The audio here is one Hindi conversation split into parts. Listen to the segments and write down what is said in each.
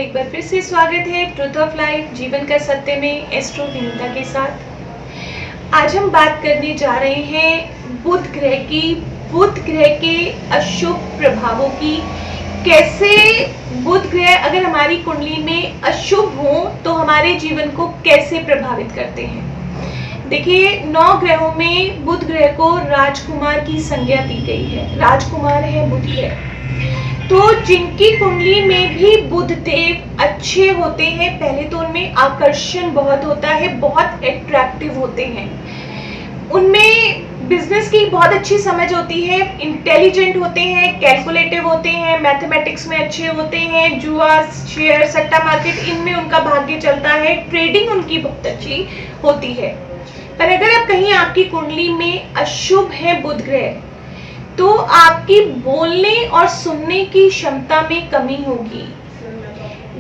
एक बार फिर से स्वागत है ट्रूथ ऑफ लाइफ जीवन का सत्य में एस्ट्रो विनीता के साथ। आज हम बात करने जा रहे हैं बुध ग्रह के अशुभ प्रभावों की। कैसे बुध ग्रह अगर हमारी कुंडली में अशुभ हो तो हमारे जीवन को कैसे प्रभावित करते हैं। देखिए, 9 ग्रहों में बुध ग्रह को राजकुमार की संज्ञा दी गई है। राजकुमार है बुध ग्रह, तो जिनकी कुंडली में भी बुध देव अच्छे होते हैं, पहले तो उनमें आकर्षण बहुत होता है, बहुत अट्रैक्टिव होते हैं, उनमें बिजनेस की बहुत अच्छी समझ होती है, इंटेलिजेंट होते हैं, कैलकुलेटिव होते हैं, मैथमेटिक्स में अच्छे होते हैं, जुआ, शेयर, सट्टा मार्केट इनमें उनका भाग्य चलता है, ट्रेडिंग उनकी बहुत अच्छी होती है। पर अगर आप कहीं आपकी कुंडली में अशुभ है बुध ग्रह, तो आपकी बोलने और सुनने की क्षमता में कमी होगी।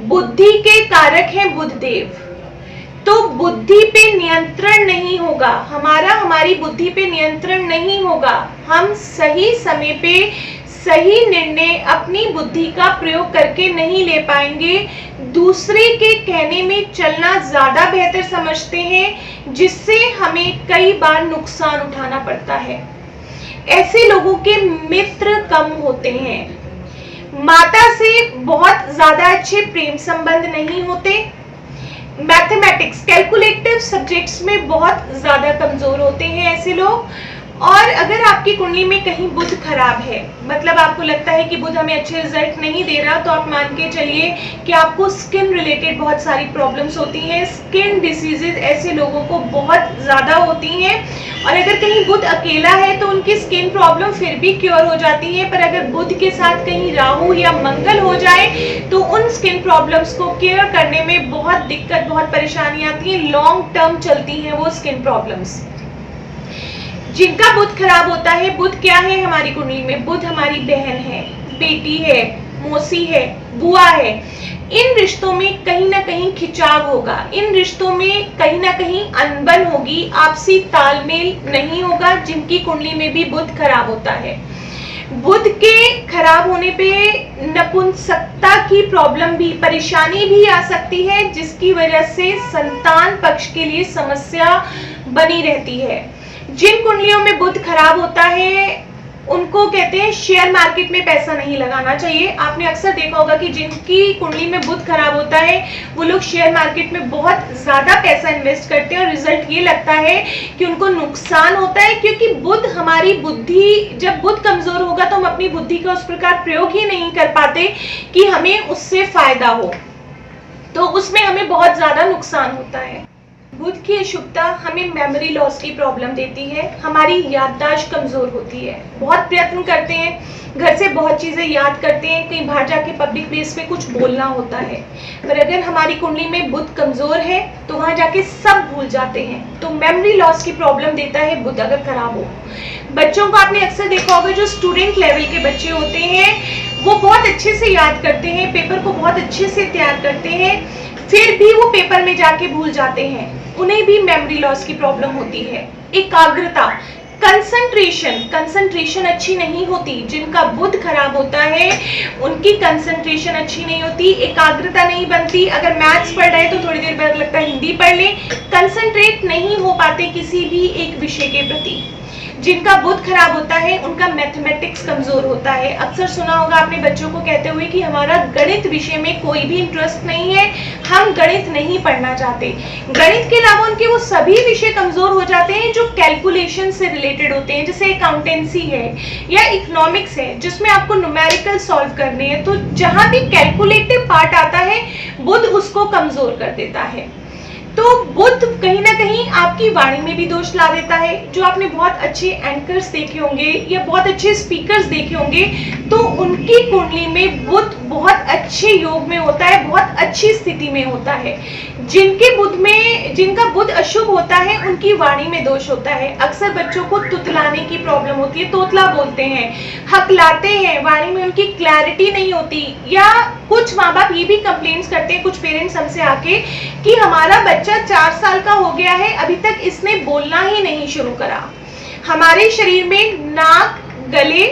बुद्धि के कारक हैं बुध देव, तो बुद्धि पे नियंत्रण नहीं होगा, हमारी बुद्धि पे नियंत्रण नहीं होगा। हम सही समय पे सही निर्णय अपनी बुद्धि का प्रयोग करके नहीं ले पाएंगे। दूसरे के कहने में चलना ज्यादा बेहतर समझते हैं, जिससे हमें कई बार नुकसान उठाना पड़ता है। ऐसे लोगों के मित्र कम होते हैं। माता से बहुत ज्यादा अच्छे प्रेम संबंध नहीं होते। मैथमेटिक्स, कैलकुलेटिव सब्जेक्ट्स में बहुत ज्यादा कमजोर होते हैं ऐसे लोग। और अगर आपकी कुंडली में कहीं बुध खराब है, मतलब आपको लगता है कि बुध हमें अच्छे रिजल्ट नहीं दे रहा, तो आप मान के चलिए कि आपको स्किन रिलेटेड बहुत सारी प्रॉब्लम्स होती हैं। स्किन डिसीजेज ऐसे लोगों को बहुत ज्यादा होती हैं। और अगर कहीं बुध अकेला है तो उनकी स्किन प्रॉब्लम फिर भी क्योर हो जाती है, पर अगर बुध के साथ कहीं राहु या मंगल हो जाए तो उन स्किन प्रॉब्लम्स को क्योर करने में बहुत दिक्कत, बहुत परेशानी आती है, लॉन्ग टर्म चलती है वो स्किन प्रॉब्लम्स। जिनका बुध खराब होता है, बुध क्या है हमारी कुंडली में? बुध हमारी बहन है, बेटी है, मौसी है, बुआ है। इन रिश्तों में कहीं ना कहीं खिंचाव होगा, इन रिश्तों में कहीं ना कहीं अनबन होगी, आपसी तालमेल नहीं होगा। जिनकी कुंडली में भी बुध खराब होता है, बुध के खराब होने पे नपुंसकता की प्रॉब्लम भी, परेशानी भी आ सकती है, जिसकी वजह से संतान पक्ष के लिए समस्या बनी रहती है। जिन कुंडलियों में बुध खराब होता है उनको कहते हैं शेयर मार्केट में पैसा नहीं लगाना चाहिए। आपने अक्सर देखा होगा कि जिनकी कुंडली में बुध खराब होता है वो लोग शेयर मार्केट में बहुत ज्यादा पैसा इन्वेस्ट करते हैं और रिजल्ट ये लगता है कि उनको नुकसान होता है, क्योंकि बुध हमारी बुद्धि, जब बुध कमजोर होगा तो हम अपनी बुद्धि का उस प्रकार प्रयोग ही नहीं कर पाते कि हमें उससे फायदा हो, तो उसमें हमें बहुत ज्यादा नुकसान होता है। बुध की अशुभता हमें मेमोरी लॉस की प्रॉब्लम देती है, हमारी याददाश्त कमजोर होती है। बहुत प्रयत्न करते हैं, घर से बहुत चीजें याद करते हैं, कहीं बाहर जाके पब्लिक प्लेस पे कुछ बोलना होता है, पर अगर हमारी कुंडली में बुध कमजोर है तो वहां जाके सब भूल जाते हैं। तो मेमोरी लॉस की प्रॉब्लम देता है बुध अगर खराब हो। बच्चों को आपने अक्सर देखा होगा, जो स्टूडेंट लेवल के बच्चे होते हैं वो बहुत अच्छे से याद करते हैं, पेपर को बहुत अच्छे से तैयार करते हैं, फिर भी वो पेपर में जाके भूल जाते हैं, उन्हें भी मेमोरी लॉस की प्रॉब्लम होती है। एकाग्रता, कंसंट्रेशन अच्छी नहीं होती। जिनका बुध खराब होता है उनकी कंसंट्रेशन अच्छी नहीं होती, एकाग्रता नहीं बनती। अगर मैथ्स पढ़ रहे तो थोड़ी देर बाद लगता है हिंदी पढ़ लें, कंसंट्रेट नहीं हो पाते किसी भी एक विषय के प्रति। जिनका बुध खराब होता है उनका मैथमेटिक्स कमजोर होता है। अक्सर सुना होगा आपने बच्चों को कहते हुए कि हमारा गणित विषय में कोई भी इंटरेस्ट नहीं है, हम गणित नहीं पढ़ना चाहते। गणित के अलावा उनके वो सभी विषय कमजोर हो जाते हैं जो कैलकुलेशन से रिलेटेड होते हैं, जैसे अकाउंटेंसी है या इकोनॉमिक्स है, जिसमें आपको न्यूमेरिकल सॉल्व करने हैं। तो जहां भी कैलकुलेटिव पार्ट आता है बुध उसको कमजोर कर देता है। तो बुध कहीं ना कहीं आपकी वाणी में भी दोष ला देता है। जो आपने बहुत अच्छे एंकर्स देखे होंगे या बहुत अच्छे स्पीकर्स देखे होंगे, तो उनकी कुंडली में बुध बहुत अच्छे योग में होता है, बहुत अच्छी स्थिति में होता है। जिनका बुध अशुभ होता है उनकी वाणी में दोष होता है। अक्सर बच्चों को तुतलाने की प्रॉब्लम होती है, तोतला बोलते हैं, हकलाते हैं, वाणी में उनकी क्लैरिटी नहीं होती। या कुछ माँ बाप ये भी कंप्लेंट्स करते हैं, कुछ पेरेंट्स हमसे आके, कि हमारा बच्चा 4 साल का हो गया है, अभी तक इसने बोलना ही नहीं शुरू करा। हमारे शरीर में नाक, गले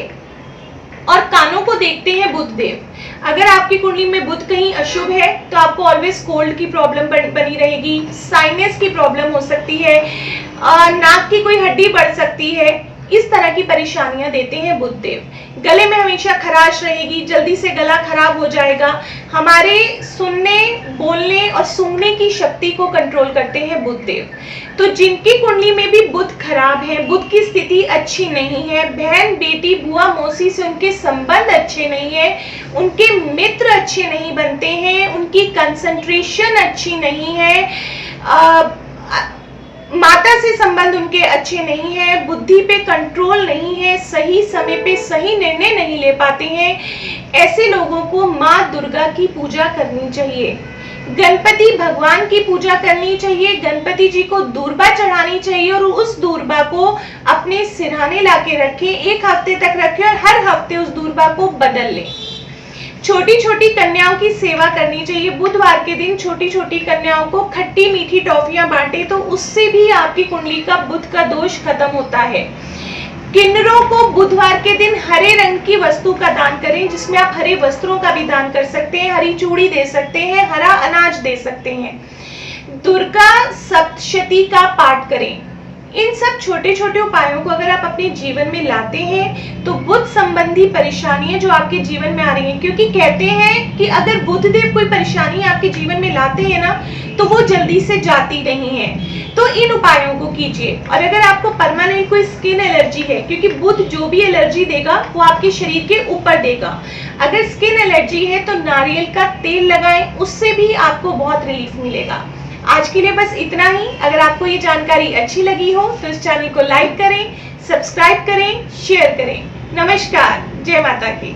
और कानों को देखते हैं बुध देव। अगर आपकी कुंडली में बुध कहीं अशुभ है तो आपको ऑलवेज कोल्ड की प्रॉब्लम बनी रहेगी, साइनस की प्रॉब्लम हो सकती है, नाक की कोई हड्डी बढ़ सकती है, इस तरह की परेशानियां देते हैं बुध देव। गले में हमेशा खराश रहेगी, जल्दी से गला खराब हो जाएगा। हमारे सुनने, बोलने और सूंघने की शक्ति को कंट्रोल करते हैं बुध देव। तो जिनकी कुंडली में भी बुध खराब है, बुध की स्थिति अच्छी नहीं है, बहन बेटी बुआ मौसी से उनके संबंध अच्छे नहीं है, उनके मित्र अच्छे नहीं बनते हैं, उनकी कंसंट्रेशन अच्छी नहीं है, माता से संबंध उनके अच्छे नहीं है, बुद्धि पे कंट्रोल नहीं है, सही समय पे सही निर्णय नहीं ले पाते हैं, ऐसे लोगों को माँ दुर्गा की पूजा करनी चाहिए, गणपति भगवान की पूजा करनी चाहिए, गणपति जी को दूर्बा चढ़ानी चाहिए और उस दूर्बा को अपने सिरहाने लाके रखें, 1 हफ्ते तक रखें और हर हफ्ते उस दूर्बा को बदल लें। छोटी छोटी कन्याओं की सेवा करनी चाहिए, बुधवार के दिन छोटी छोटी कन्याओं को खट्टी मीठी टॉफियां बांटे तो उससे भी आपकी कुंडली का बुध का दोष खत्म होता है। किन्नरों को बुधवार के दिन हरे रंग की वस्तु का दान करें, जिसमें आप हरे वस्त्रों का भी दान कर सकते हैं, हरी चूड़ी दे सकते हैं, हरा अनाज दे सकते हैं। दुर्गा सप्तशती का पाठ करें। इन सब छोटे छोटे उपायों को अगर आप अपने जीवन में लाते हैं तो बुध संबंधी परेशानियां जो आपके जीवन में आ रही हैं, क्योंकि कहते हैं कि अगर बुध देव कोई परेशानी आपके जीवन में लाते हैं ना तो वो जल्दी से जाती नहीं है, तो इन उपायों को कीजिए। और अगर आपको परमानेंट कोई स्किन एलर्जी है, क्योंकि बुध जो भी एलर्जी देगा वो आपके शरीर के ऊपर देगा, अगर स्किन एलर्जी है तो नारियल का तेल लगाएं, उससे भी आपको बहुत रिलीफ मिलेगा। आज के लिए बस इतना ही। अगर आपको ये जानकारी अच्छी लगी हो तो इस चैनल को लाइक करें, सब्सक्राइब करें, शेयर करें। नमस्कार, जय माता की।